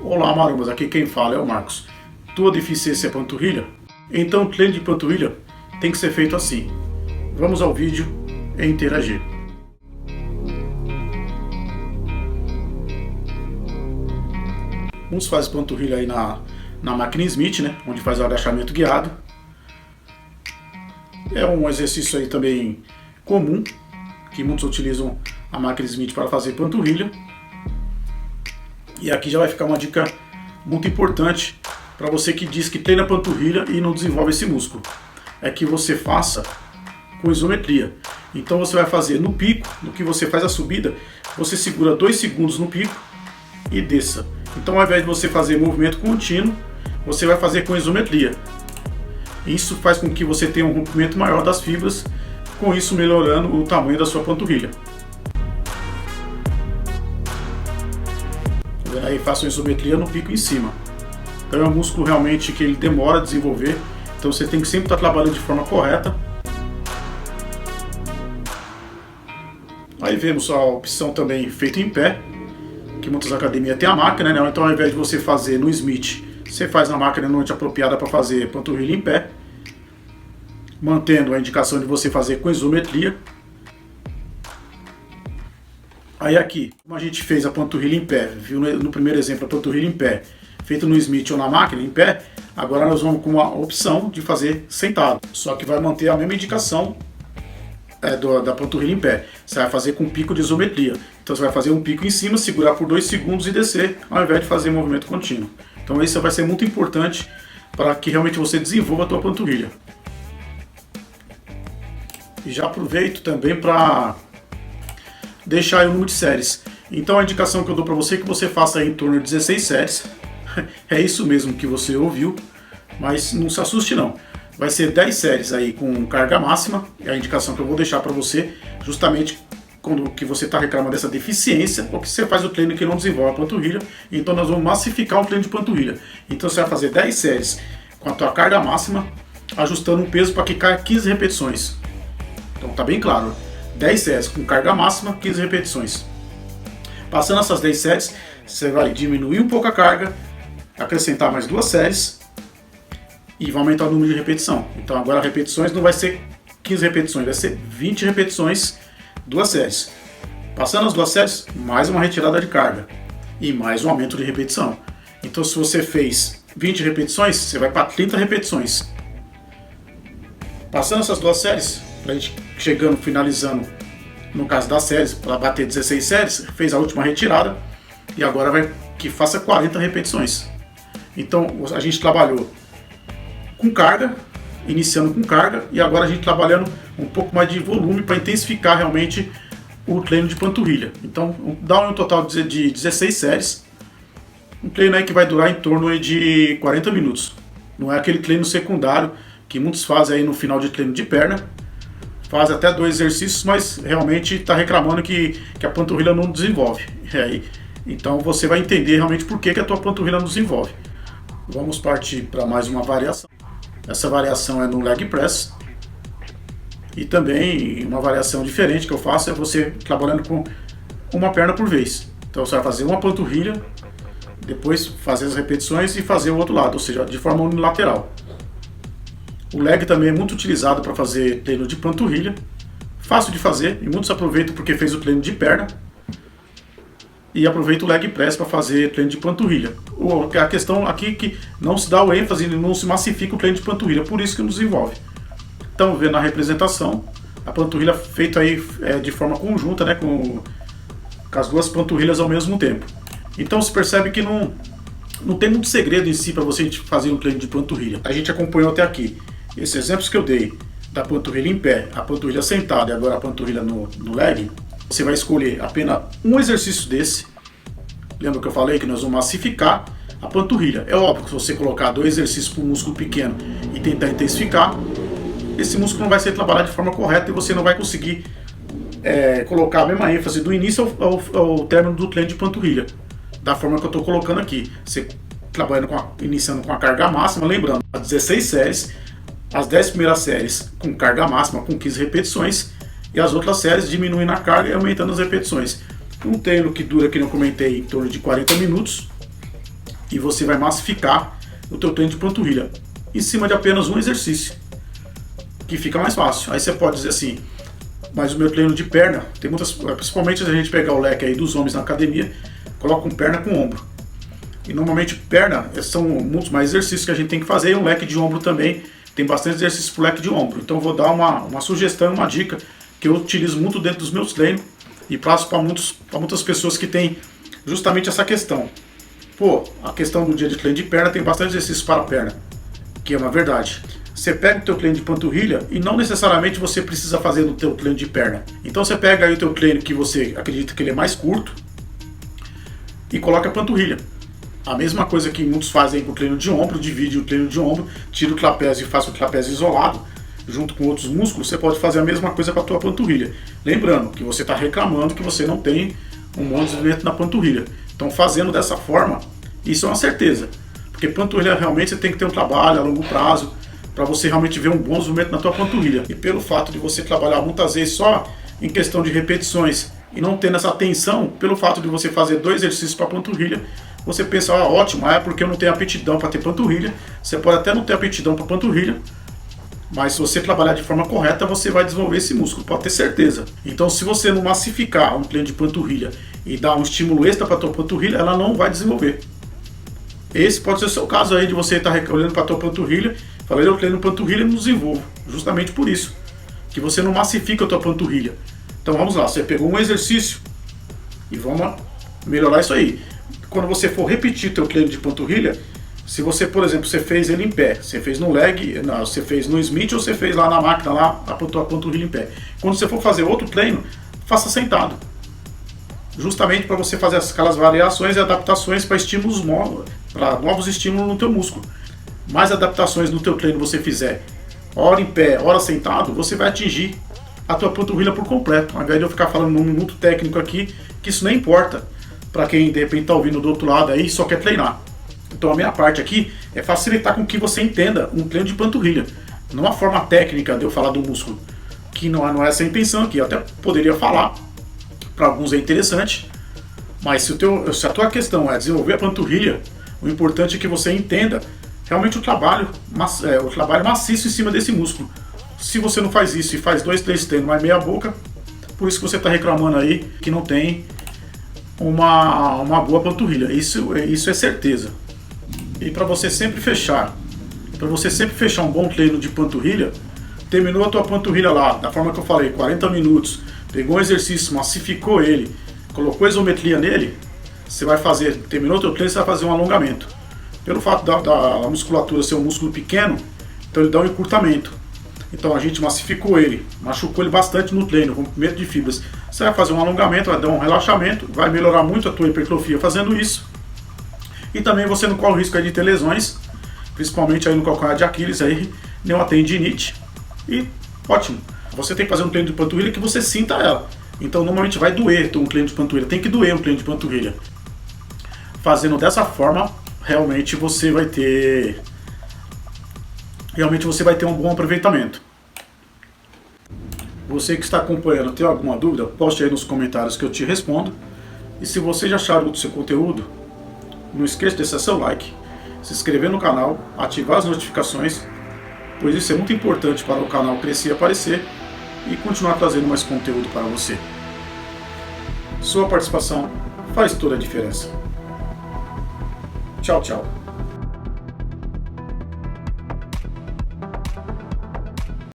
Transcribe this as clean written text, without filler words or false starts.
Olá marombas, aqui quem fala é o Marcos. Tua deficiência é panturrilha? Então o treino de panturrilha tem que ser feito assim. Vamos ao vídeo e interagir. Uns fazem panturrilha aí na máquina Smith, né? Onde faz o agachamento guiado. É um exercício aí também comum, que muitos utilizam a máquina Smith para fazer panturrilha. E aqui já vai ficar uma dica muito importante para você que diz que treina panturrilha e não desenvolve esse músculo. É que você faça com isometria. Então você vai fazer no pico, no que você faz a subida, você segura 2 segundos no pico e desça. Então ao invés de você fazer movimento contínuo, você vai fazer com isometria. Isso faz com que você tenha um rompimento maior das fibras, com isso melhorando o tamanho da sua panturrilha. Aí façam isometria no pico em cima. Então é um músculo realmente que ele demora a desenvolver, então você tem que sempre estar trabalhando de forma correta. Aí vemos a opção também feito em pé, que muitas academias têm a máquina, né? Então ao invés de você fazer no Smith, você faz na máquina noite apropriada para fazer panturrilha em pé, mantendo a indicação de você fazer com isometria. Aí aqui, como a gente fez a panturrilha em pé, viu no primeiro exemplo a panturrilha em pé, feito no Smith ou na máquina em pé, agora nós vamos com a opção de fazer sentado. Só que vai manter a mesma indicação da panturrilha em pé. Você vai fazer com pico de isometria. Então você vai fazer um pico em cima, segurar por 2 segundos e descer, ao invés de fazer movimento contínuo. Então isso vai ser muito importante para que realmente você desenvolva a tua panturrilha. E já aproveito também para deixar aí o número de séries. Então a indicação que eu dou para você é que você faça aí em torno de 16 séries. É isso mesmo que você ouviu, mas não se assuste não. Vai ser 10 séries aí com carga máxima, é a indicação que eu vou deixar para você, justamente quando que você está reclamando dessa deficiência, ou que você faz o treino que não desenvolve a panturrilha. Então nós vamos massificar o treino de panturrilha. Então você vai fazer 10 séries com a tua carga máxima, ajustando um peso para que caia 15 repetições. Então tá bem claro, 10 séries com carga máxima, 15 repetições. Passando essas 10 séries, você vai diminuir um pouco a carga, acrescentar mais 2 séries e vai aumentar o número de repetição. Então agora repetições não vai ser 15 repetições, vai ser 20 repetições, 2 séries. Passando as 2 séries, mais uma retirada de carga e mais um aumento de repetição. Então se você fez 20 repetições, você vai para 30 repetições. Passando essas 2 séries, para a gente chegando, finalizando, no caso das séries, para bater 16 séries, fez a última retirada e agora vai que faça 40 repetições. Então a gente trabalhou com carga, iniciando com carga, e agora a gente trabalhando um pouco mais de volume para intensificar realmente o treino de panturrilha. Então dá um total de 16 séries, um treino aí que vai durar em torno de 40 minutos. Não é aquele treino secundário que muitos fazem aí no final de treino de perna, faz até 2 exercícios, mas realmente está reclamando que a panturrilha não desenvolve. Então você vai entender realmente por que a tua panturrilha não desenvolve. Vamos partir para mais uma variação. Essa variação é no leg press. E também uma variação diferente que eu faço é você trabalhando com uma perna por vez. Então você vai fazer uma panturrilha, depois fazer as repetições e fazer o outro lado, ou seja, de forma unilateral. O leg também é muito utilizado para fazer treino de panturrilha, fácil de fazer, e muitos aproveitam porque fez o treino de perna e aproveita o leg press para fazer treino de panturrilha. A questão aqui é que não se dá o ênfase, não se massifica o treino de panturrilha, por isso que não desenvolve. Então, vendo na representação, a panturrilha feita aí de forma conjunta, né, com as 2 panturrilhas ao mesmo tempo. Então se percebe que não tem muito segredo em si para você fazer um treino de panturrilha. A gente acompanhou até aqui esses exemplos que eu dei da panturrilha em pé, a panturrilha sentada e agora a panturrilha no leg. Você vai escolher apenas um exercício desse. Lembra que eu falei que nós vamos massificar a panturrilha. É óbvio que se você colocar 2 exercícios para um músculo pequeno e tentar intensificar, esse músculo não vai ser trabalhado de forma correta e você não vai conseguir colocar a mesma ênfase do início ao término do treino de panturrilha, da forma que eu estou colocando aqui. Você trabalhando iniciando com a carga máxima, lembrando, as 16 séries, as 10 primeiras séries com carga máxima, com 15 repetições, e as outras séries diminuindo a carga e aumentando as repetições. Um treino que dura, que eu comentei, em torno de 40 minutos, e você vai massificar o teu treino de panturrilha em cima de apenas um exercício, que fica mais fácil. Aí você pode dizer assim, mas o meu treino de perna, tem muitas, principalmente se a gente pegar o leque aí dos homens na academia, coloca perna com ombro. E normalmente perna são muitos mais exercícios que a gente tem que fazer, e um leque de ombro também tem bastante exercício pro leque de ombro. Então eu vou dar uma sugestão, uma dica que eu utilizo muito dentro dos meus treinos e passo para muitas pessoas que têm justamente essa questão. Pô, a questão do dia de treino de perna tem bastante exercício para a perna, que é uma verdade. Você pega o teu treino de panturrilha e não necessariamente você precisa fazer no teu treino de perna. Então você pega aí o teu treino que você acredita que ele é mais curto e coloca a panturrilha. A mesma coisa que muitos fazem com o treino de ombro, divide o treino de ombro, tira o trapézio e faz o trapézio isolado, junto com outros músculos, você pode fazer a mesma coisa com a tua panturrilha. Lembrando que você está reclamando que você não tem um bom desenvolvimento na panturrilha. Então fazendo dessa forma, isso é uma certeza. Porque panturrilha realmente você tem que ter um trabalho a longo prazo, para você realmente ver um bom desenvolvimento na tua panturrilha. E pelo fato de você trabalhar muitas vezes só em questão de repetições e não tendo essa atenção, pelo fato de você fazer 2 exercícios para panturrilha, você pensa, ótimo, é porque eu não tenho aptidão para ter panturrilha. Você pode até não ter aptidão para panturrilha, mas se você trabalhar de forma correta, você vai desenvolver esse músculo, pode ter certeza. Então se você não massificar um treino de panturrilha e dar um estímulo extra para a tua panturrilha, ela não vai desenvolver. Esse pode ser o seu caso aí, de você estar olhando para a tua panturrilha, falando, eu treino panturrilha e não desenvolvo. Justamente por isso, que você não massifica a tua panturrilha. Então vamos lá, você pegou um exercício e vamos melhorar isso aí. Quando você for repetir teu treino de panturrilha, se você, por exemplo, você fez ele em pé, você fez no leg, não, você fez no Smith ou você fez lá na máquina, lá a tua panturrilha em pé. Quando você for fazer outro treino, faça sentado. Justamente para você fazer aquelas variações e adaptações para estímulos novos, para novos estímulos no teu músculo. Mais adaptações no teu treino você fizer, hora em pé, hora sentado, você vai atingir a tua panturrilha por completo. Ao invés de eu ficar falando num minuto técnico aqui, que isso não importa para quem de repente está ouvindo do outro lado aí e só quer treinar. Então a minha parte aqui é facilitar com que você entenda um treino de panturrilha. Não uma forma técnica de eu falar do músculo, que não é essa a intenção aqui. Eu até poderia falar, para alguns é interessante, mas se a tua questão é desenvolver a panturrilha, o importante é que você entenda realmente o trabalho maciço em cima desse músculo. Se você não faz isso e faz 2, 3 treinos, mas meia boca, por isso que você está reclamando aí que não tem uma boa panturrilha. Isso é certeza. E para você sempre fechar um bom treino de panturrilha, terminou a tua panturrilha lá, da forma que eu falei, 40 minutos, pegou um exercício, massificou ele, colocou isometria nele, você vai fazer, terminou o teu treino, você vai fazer um alongamento. Pelo fato da musculatura ser um músculo pequeno, então ele dá um encurtamento. Então a gente massificou ele, machucou ele bastante no treino, rompimento de fibras. Você vai fazer um alongamento, vai dar um relaxamento, vai melhorar muito a tua hipertrofia fazendo isso. E também você não corre o risco de ter lesões, principalmente aí no calcanhar de Aquiles, aí, nem uma tendinite. E ótimo, você tem que fazer um treino de panturrilha que você sinta ela. Então normalmente vai doer um treino de panturrilha, tem que doer um treino de panturrilha. Fazendo dessa forma, realmente você vai ter um bom aproveitamento. Você que está acompanhando, tem alguma dúvida, poste aí nos comentários que eu te respondo. E se você já achar do seu conteúdo, não esqueça de deixar seu like, se inscrever no canal, ativar as notificações, pois isso é muito importante para o canal crescer e aparecer e continuar trazendo mais conteúdo para você. Sua participação faz toda a diferença. Tchau, tchau.